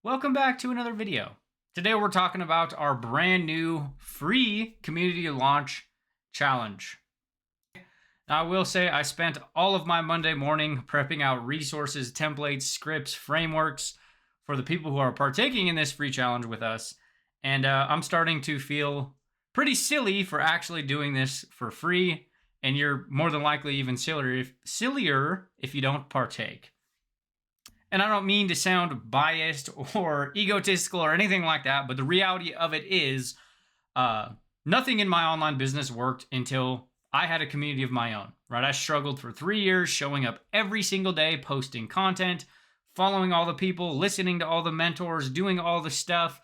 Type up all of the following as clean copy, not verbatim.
Welcome back to another video. Today we're talking about our brand new free community launch challenge. Now, I will say I spent all of my Monday morning prepping out resources, templates, scripts, frameworks for the people who are partaking in this free challenge with us. And I'm starting to feel pretty silly for actually doing this for free. And you're more than likely even sillier if you don't partake. And I don't mean to sound biased or egotistical or anything like that, but the reality of it is nothing in my online business worked until I had a community of my own, right? I struggled for 3 years showing up every single day, posting content, following all the people, listening to all the mentors, doing all the stuff.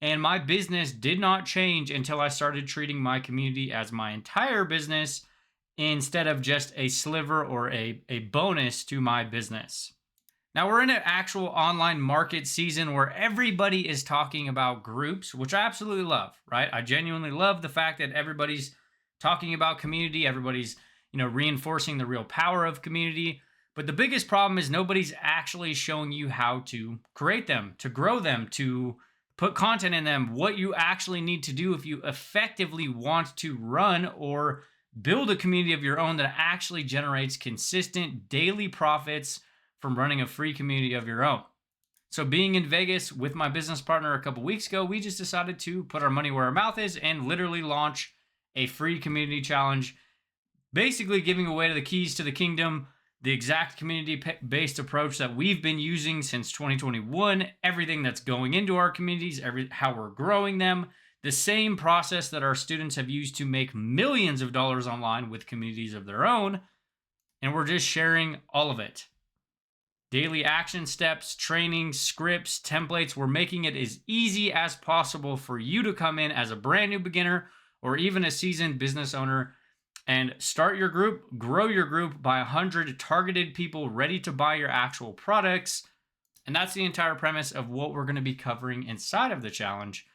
And my business did not change until I started treating my community as my entire business instead of just a sliver or a bonus to my business. Now, we're in an actual online market season where everybody is talking about groups, which I absolutely love, right? I genuinely love the fact that everybody's talking about community, everybody's, reinforcing the real power of community. But the biggest problem is nobody's actually showing you how to create them, to grow them, to put content in them, what you actually need to do if you effectively want to run or build a community of your own that actually generates consistent daily profits from running a free community of your own. So being in Vegas with my business partner a couple weeks ago, we just decided to put our money where our mouth is and literally launch a free community challenge, basically giving away the keys to the kingdom, the exact community-based approach that we've been using since 2021, everything that's going into our communities, how we're growing them, the same process that our students have used to make millions of dollars online with communities of their own, and we're just sharing all of it. Daily action steps, training, scripts, templates. We're making it as easy as possible for you to come in as a brand new beginner or even a seasoned business owner and start your group, grow your group by 100 targeted people ready to buy your actual products. And that's the entire premise of what we're going to be covering inside of the challenge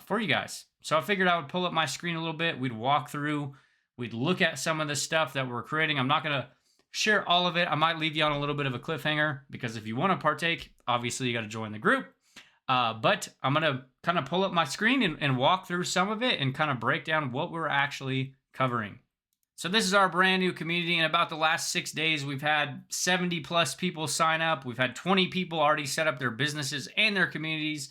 for you guys. So I figured I would pull up my screen a little bit. We'd walk through, we'd look at some of the stuff that we're creating. I'm not going to share all of it. I might leave you on a little bit of a cliffhanger because if you want to partake, obviously you got to join the group. But I'm going to kind of pull up my screen and walk through some of it and kind of break down what we're actually covering. So this is our brand new community. In about the last 6 days, we've had 70 plus people sign up. We've had 20 people already set up their businesses and their communities.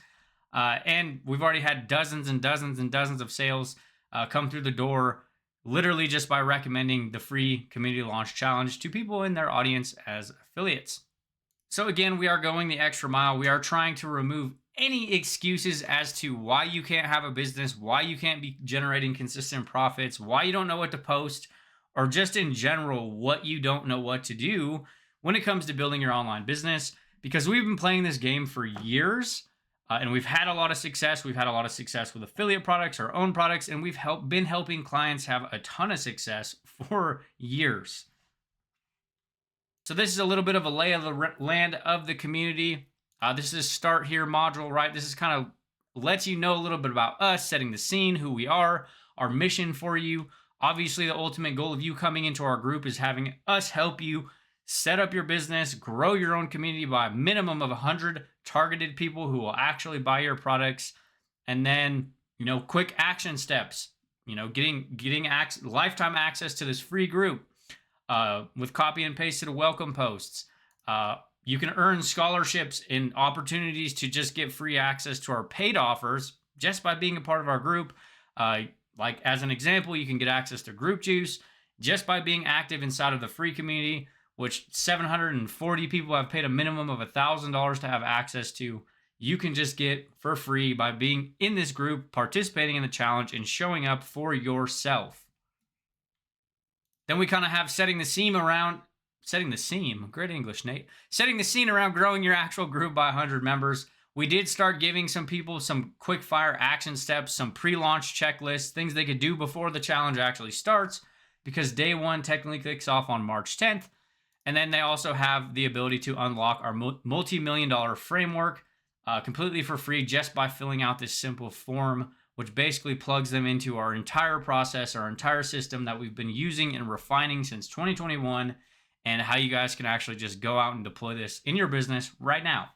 And we've already had dozens and dozens and dozens of sales come through the door, literally just by recommending the free community launch challenge to people in their audience as affiliates. So again, we are going the extra mile. We are trying to remove any excuses as to why you can't have a business, why you can't be generating consistent profits, why you don't know what to post, or just in general, what you don't know what to do when it comes to building your online business. Because we've been playing this game for years. And we've had a lot of success. We've had a lot of success with affiliate products, our own products, and we've been helping clients have a ton of success for years. So this is a little bit of a lay of the land of the community. This is start here module, right? This is kind of lets you know a little bit about us, setting the scene, who we are, our mission for you. Obviously, the ultimate goal of you coming into our group is having us help you set up your business, grow your own community by a minimum of 100 targeted people who will actually buy your products. And then, quick action steps, getting lifetime access to this free group with copy and pasted welcome posts. You can earn scholarships and opportunities to just get free access to our paid offers just by being a part of our group. Like as an example, you can get access to Group Juice just by being active inside of the free community, which 740 people have paid a minimum of $1,000 to have access to. You can just get for free by being in this group, participating in the challenge, and showing up for yourself. Then we kind of have setting the scene, great English, Nate. Setting the scene around growing your actual group by 100 members. We did start giving some people some quick fire action steps, some pre-launch checklists, things they could do before the challenge actually starts, because day one technically kicks off on March 10th. And then they also have the ability to unlock our multi-million-dollar framework completely for free just by filling out this simple form, which basically plugs them into our entire process, our entire system that we've been using and refining since 2021, and how you guys can actually just go out and deploy this in your business right now.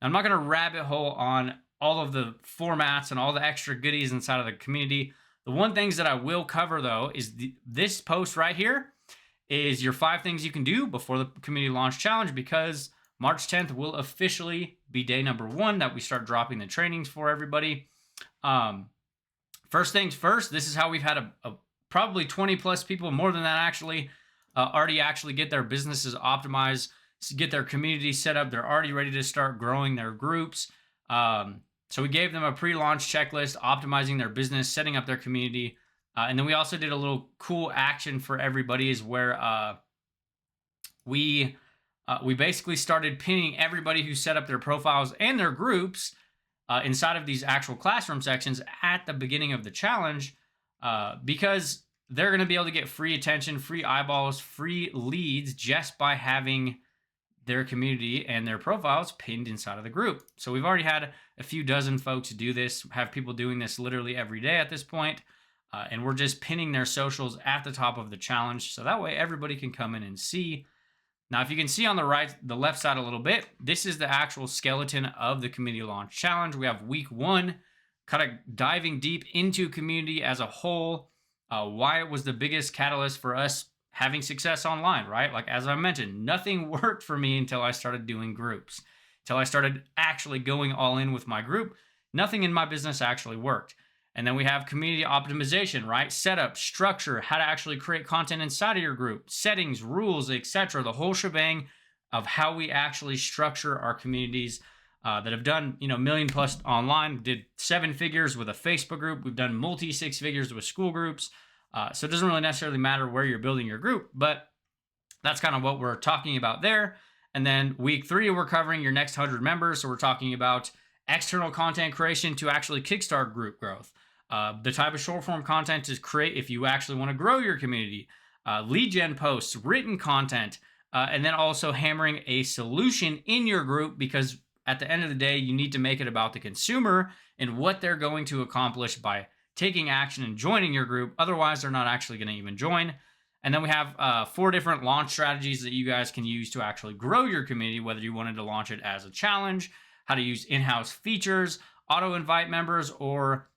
I'm not going to rabbit hole on all of the formats and all the extra goodies inside of the community. The one things that I will cover though is this post right here is your 5 things you can do before the community launch challenge, because March 10th will officially be day number 1 that we start dropping the trainings for everybody. First things first, this is how we've had a probably 20 plus people, more than that actually, already actually get their businesses optimized, get their community set up. They're already ready to start growing their groups. So we gave them a pre-launch checklist, optimizing their business, setting up their community. And then we also did a little cool action for everybody, is where we basically started pinning everybody who set up their profiles and their groups inside of these actual classroom sections at the beginning of the challenge, because they're going to be able to get free attention, free eyeballs, free leads just by having their community and their profiles pinned inside of the group. So we've already had a few dozen folks do this, have people doing this literally every day at this point. And we're just pinning their socials at the top of the challenge. So that way everybody can come in and see. Now, if you can see on the left side a little bit, this is the actual skeleton of the community launch challenge. We have week 1, kind of diving deep into community as a whole, why it was the biggest catalyst for us having success online, right? Like, as I mentioned, nothing worked for me until I started doing groups, until I started actually going all in with my group. Nothing in my business actually worked. And then we have community optimization, right? Setup, structure, how to actually create content inside of your group, settings, rules, etc. The whole shebang of how we actually structure our communities that have done, million plus online, did 7 figures with a Facebook group. We've done multi 6 figures with school groups. So it doesn't really necessarily matter where you're building your group, but that's kind of what we're talking about there. And then week 3, we're covering your next 100 members. So we're talking about external content creation to actually kickstart group growth. The type of short form content to create if you actually want to grow your community, lead gen posts, written content, and then also hammering a solution in your group, because at the end of the day, you need to make it about the consumer and what they're going to accomplish by taking action and joining your group. Otherwise, they're not actually going to even join. And then we have 4 different launch strategies that you guys can use to actually grow your community, whether you wanted to launch it as a challenge, how to use in-house features, auto invite members, or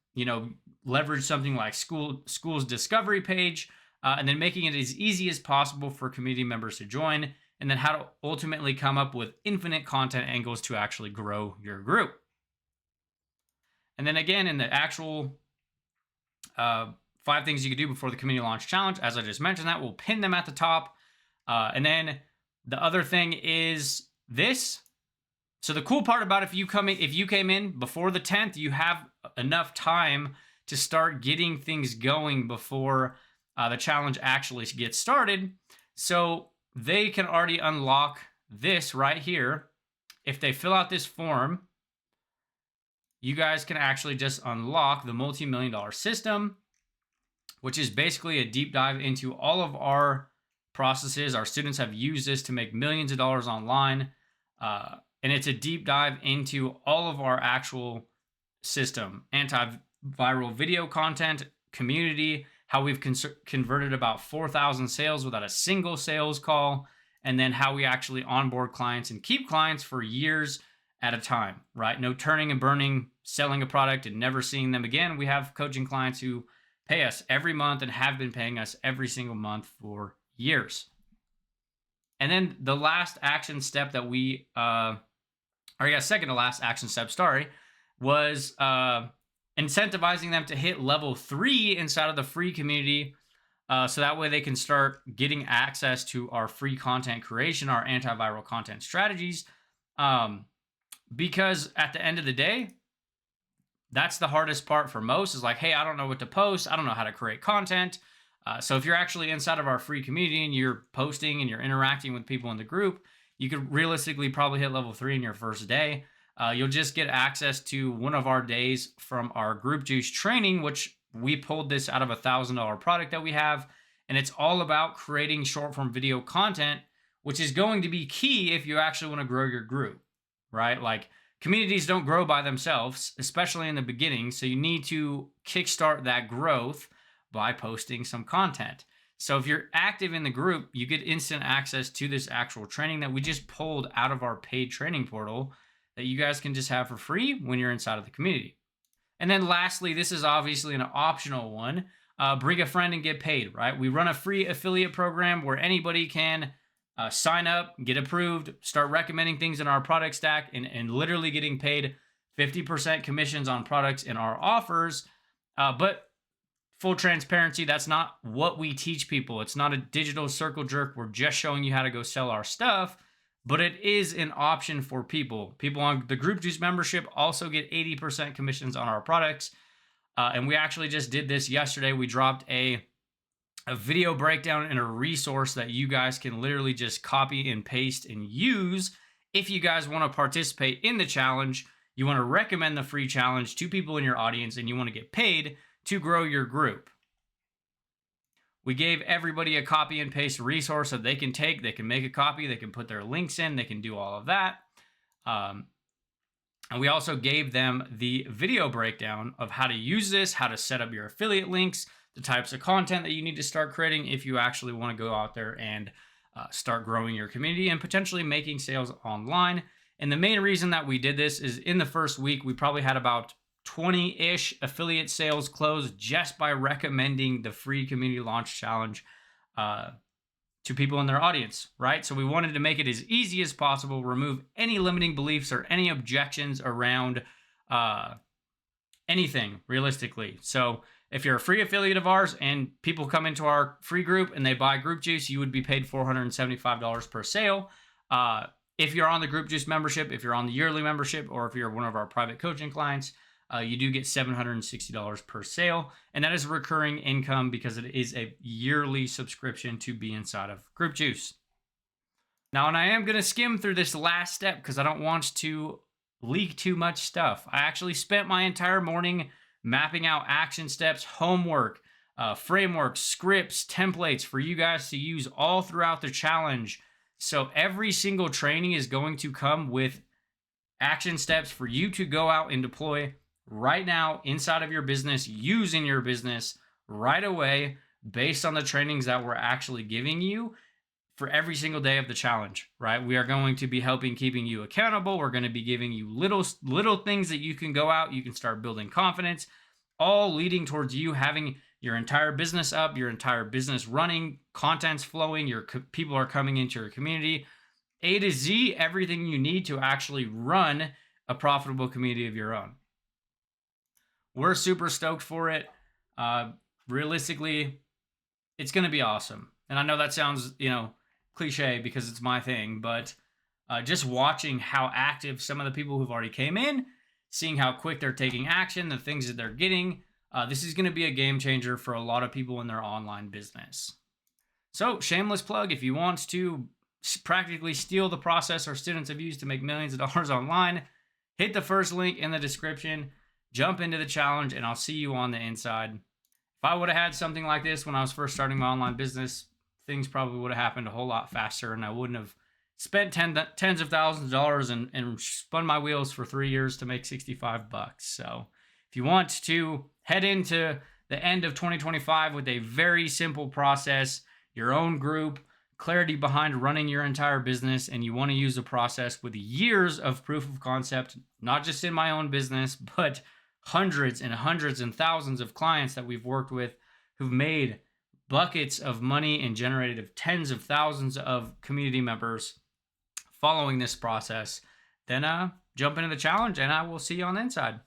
leverage something like school's discovery page, and then making it as easy as possible for community members to join, and then how to ultimately come up with infinite content angles to actually grow your group. And then again, in the actual 5 things you can do before the community launch challenge, as I just mentioned, that we'll pin them at the top. And then the other thing is this. So the cool part about if you came in before the 10th, you have enough time to start getting things going before the challenge actually gets started. So they can already unlock this right here. If they fill out this form, you guys can actually just unlock the multi-million-dollar system, which is basically a deep dive into all of our processes. Our students have used this to make millions of dollars online. And it's a deep dive into all of our actual system, antiviral video content, community, how we've converted about 4,000 sales without a single sales call, and then how we actually onboard clients and keep clients for years at a time, right? No turning and burning, selling a product and never seeing them again. We have coaching clients who pay us every month and have been paying us every single month for years. And then the last action step that second to last action step, was incentivizing them to hit level 3 inside of the free community. So that way they can start getting access to our free content creation, our antiviral content strategies. Because at the end of the day, that's the hardest part for most, is like, hey, I don't know what to post. I don't know how to create content. So if you're actually inside of our free community and you're posting and you're interacting with people in the group, you could realistically probably hit level 3 in your first day. You'll just get access to one of our days from our Group Juice training, which we pulled this out of a $1,000 product that we have. And it's all about creating short form video content, which is going to be key if you actually want to grow your group, right? Like, communities don't grow by themselves, especially in the beginning. So you need to kickstart that growth by posting some content. So if you're active in the group, you get instant access to this actual training that we just pulled out of our paid training portal. that you guys can just have for free when you're inside of the community. And then lastly, this is obviously an optional one. Bring a friend and get paid, right? We run a free affiliate program where anybody can sign up, get approved, start recommending things in our product stack, and literally getting paid 50% commissions on products in our offers. But full transparency, that's not what we teach people. It's not a digital circle jerk. We're just showing you how to go sell our stuff, but it is an option for people. People on the Group Juice membership also get 80% commissions on our products. And we actually just did this yesterday. We dropped a video breakdown and a resource that you guys can literally just copy and paste and use if you guys want to participate in the challenge. You want to recommend the free challenge to people in your audience, and you want to get paid to grow your group. We gave everybody a copy and paste resource that they can take. They can make a copy. They can put their links in. They can do all of that. And we also gave them the video breakdown of how to use this, how to set up your affiliate links, the types of content that you need to start creating if you actually want to go out there and start growing your community and potentially making sales online. And the main reason that we did this is in the first week, we probably had about 20-ish affiliate sales closed just by recommending the free community launch challenge to people in their audience, right? So we wanted to make it as easy as possible, remove any limiting beliefs or any objections around anything realistically. So if you're a free affiliate of ours and people come into our free group and they buy Group Juice, you would be paid $475 per sale. If you're on the Group Juice membership, if you're on the yearly membership, or if you're one of our private coaching clients, you do get $760 per sale. And that is recurring income because it is a yearly subscription to be inside of Group Juice. Now, and I am going to skim through this last step because I don't want to leak too much stuff. I actually spent my entire morning mapping out action steps, homework, frameworks, scripts, templates for you guys to use all throughout the challenge. So every single training is going to come with action steps for you to go out and deploy right now inside of your business, use in your business right away based on the trainings that we're actually giving you for every single day of the challenge, right? We are going to be keeping you accountable. We're going to be giving you little things that you can go out, you can start building confidence, all leading towards you having your entire business up, your entire business running, content's flowing, your people are coming into your community. A to Z, everything you need to actually run a profitable community of your own. We're super stoked for it. Realistically, it's going to be awesome. And I know that sounds, cliche because it's my thing, but just watching how active some of the people who've already came in, seeing how quick they're taking action, the things that they're getting, this is going to be a game changer for a lot of people in their online business. So, shameless plug, if you want to practically steal the process our students have used to make millions of dollars online, hit the first link in the description, jump into the challenge, and I'll see you on the inside. If I would have had something like this when I was first starting my online business, things probably would have happened a whole lot faster, and I wouldn't have spent tens of thousands of dollars and spun my wheels for 3 years to make $65. So if you want to head into the end of 2025 with a very simple process, your own group, clarity behind running your entire business, and you want to use a process with years of proof of concept, not just in my own business, but hundreds and hundreds and thousands of clients that we've worked with who've made buckets of money and generated tens of thousands of community members following this process, then jump into the challenge and I will see you on the inside.